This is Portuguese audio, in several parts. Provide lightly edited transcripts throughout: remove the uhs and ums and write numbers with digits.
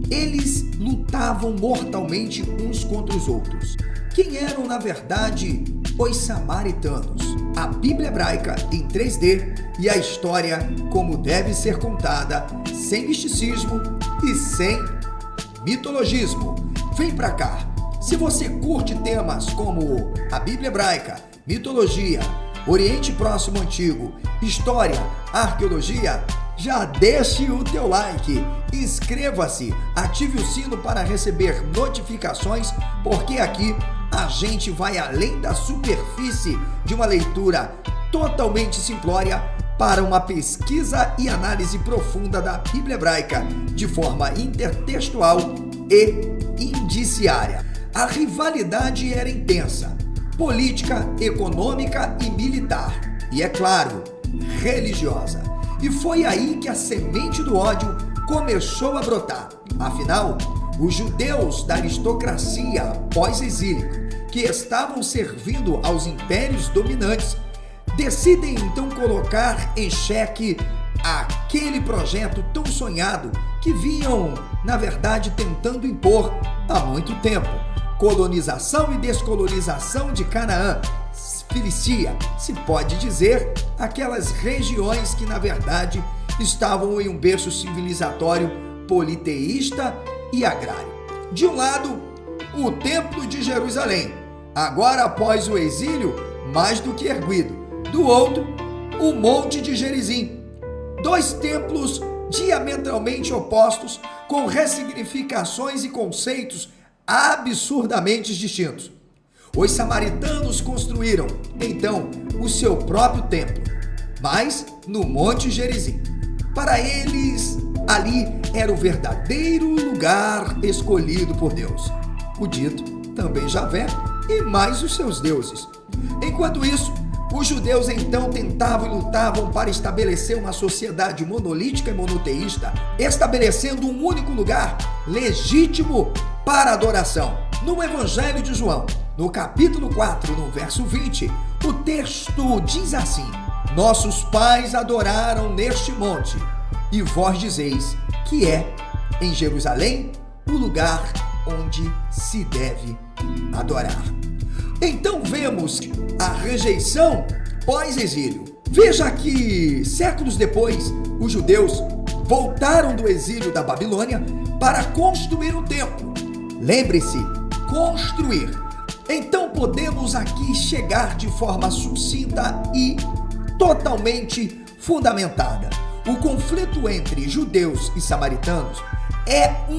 eles lutavam mortalmente uns contra os outros. Quem eram, na verdade, os samaritanos? A Bíblia hebraica em 3D e a história como deve ser contada, sem misticismo e sem mitologismo. Vem pra cá! Se você curte temas como a Bíblia hebraica, mitologia, Oriente Próximo Antigo, história, arqueologia, já deixe o teu like, inscreva-se, ative o sino para receber notificações, porque aqui a gente vai além da superfície de uma leitura totalmente simplória para uma pesquisa e análise profunda da Bíblia hebraica de forma intertextual e indiciária. A rivalidade era intensa, política, econômica e militar, e é claro, religiosa. E foi aí que a semente do ódio começou a brotar. Afinal, os judeus da aristocracia pós-exílica, que estavam servindo aos impérios dominantes, decidem então colocar em xeque aquele projeto tão sonhado que vinham, na verdade, tentando impor há muito tempo. Colonização e descolonização de Canaã, Filistia, se pode dizer, aquelas regiões que, na verdade, estavam em um berço civilizatório politeísta e agrário. De um lado, o Templo de Jerusalém, agora após o exílio, mais do que erguido. Do outro, o Monte de Gerizim. Dois templos diametralmente opostos, com ressignificações e conceitos absurdamente distintos. Os samaritanos construíram, então, o seu próprio templo, mas no Monte Gerizim. Para eles, ali era o verdadeiro lugar escolhido por Deus. O dito, também Javé, e mais os seus deuses. Enquanto isso, os judeus então tentavam e lutavam para estabelecer uma sociedade monolítica e monoteísta, estabelecendo um único lugar legítimo para adoração. No Evangelho de João, no capítulo 4, no verso 20, o texto diz assim: nossos pais adoraram neste monte, e vós dizeis que é em Jerusalém o lugar onde se deve adorar. Então vemos a rejeição pós-exílio. Veja que, séculos depois, os judeus voltaram do exílio da Babilônia para construir um templo. Lembre-se, construir. Então podemos aqui chegar de forma sucinta e totalmente fundamentada. O conflito entre judeus e samaritanos é um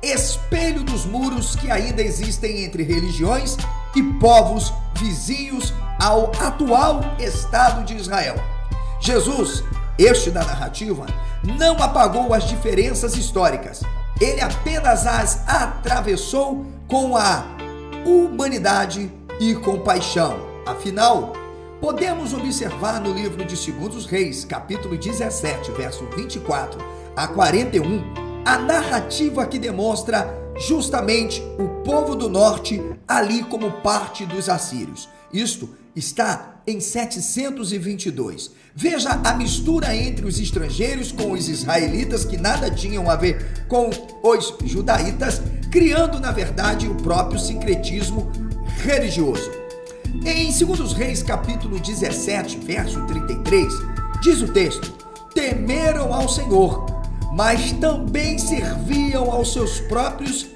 espelho dos muros que ainda existem entre religiões e povos vizinhos ao atual Estado de Israel. Jesus, este da narrativa, não apagou as diferenças históricas. Ele apenas as atravessou com a humanidade e compaixão. Afinal, podemos observar no livro de 2 Reis, capítulo 17, verso 24 a 41, a narrativa que demonstra justamente o povo do norte ali como parte dos assírios. Isto está em 722. Veja a mistura entre os estrangeiros com os israelitas, que nada tinham a ver com os judaítas, criando, na verdade, o próprio sincretismo religioso. Em 2 Reis, capítulo 17, verso 33, diz o texto: temeram ao Senhor, mas também serviam aos seus próprios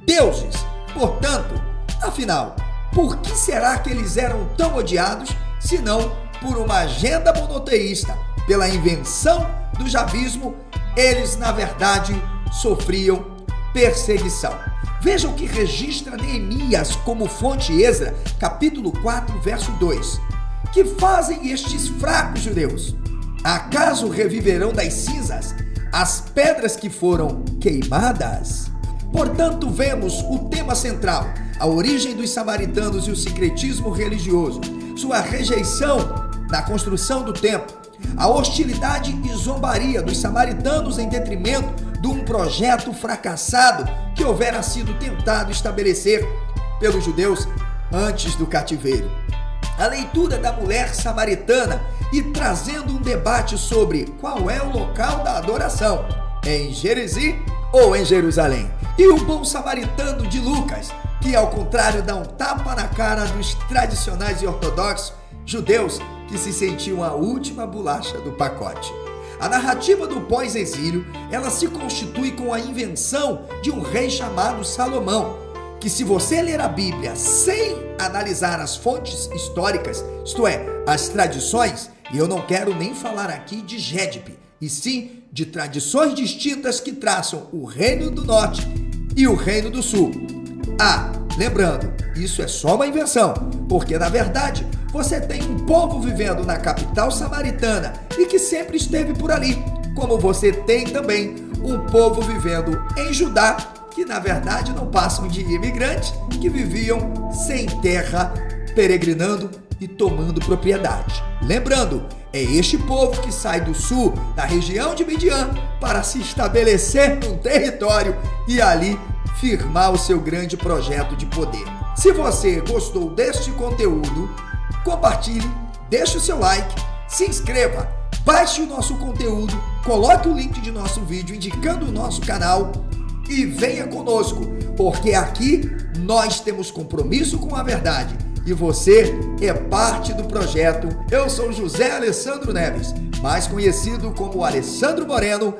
deuses. Portanto, afinal, por que será que eles eram tão odiados, senão por uma agenda monoteísta? Pela invenção do javismo, eles, na verdade, sofriam perseguição. Veja o que registra Neemias como fonte Esdra, capítulo 4, verso 2. Que fazem estes fracos judeus? Acaso reviverão das cinzas as pedras que foram queimadas? Portanto, vemos o tema central, a origem dos samaritanos e o sincretismo religioso, sua rejeição na construção do templo, a hostilidade e zombaria dos samaritanos em detrimento de um projeto fracassado que houvera sido tentado estabelecer pelos judeus antes do cativeiro. A leitura da mulher samaritana e trazendo um debate sobre qual é o local da adoração, em Gerizim ou em Jerusalém. E o bom samaritano de Lucas, que ao contrário dá um tapa na cara dos tradicionais e ortodoxos judeus que se sentiam a última bolacha do pacote. A narrativa do pós-exílio, ela se constitui com a invenção de um rei chamado Salomão, que se você ler a Bíblia sem analisar as fontes históricas, isto é, as tradições, e eu não quero nem falar aqui de Gédipe, e sim de tradições distintas que traçam o Reino do Norte e o Reino do Sul. Ah, lembrando, isso é só uma invenção, porque na verdade você tem um povo vivendo na capital samaritana e que sempre esteve por ali, como você tem também um povo vivendo em Judá, que na verdade não passam de imigrantes que viviam sem terra, peregrinando e tomando propriedade. Lembrando, é este povo que sai do sul, da região de Midian, para se estabelecer num território e ali firmar o seu grande projeto de poder. Se você gostou deste conteúdo, compartilhe, deixe o seu like, se inscreva, baixe o nosso conteúdo, coloque o link de nosso vídeo indicando o nosso canal e venha conosco, porque aqui nós temos compromisso com a verdade e você é parte do projeto. Eu sou José Alessandro Neves, mais conhecido como Alessandro Moreno,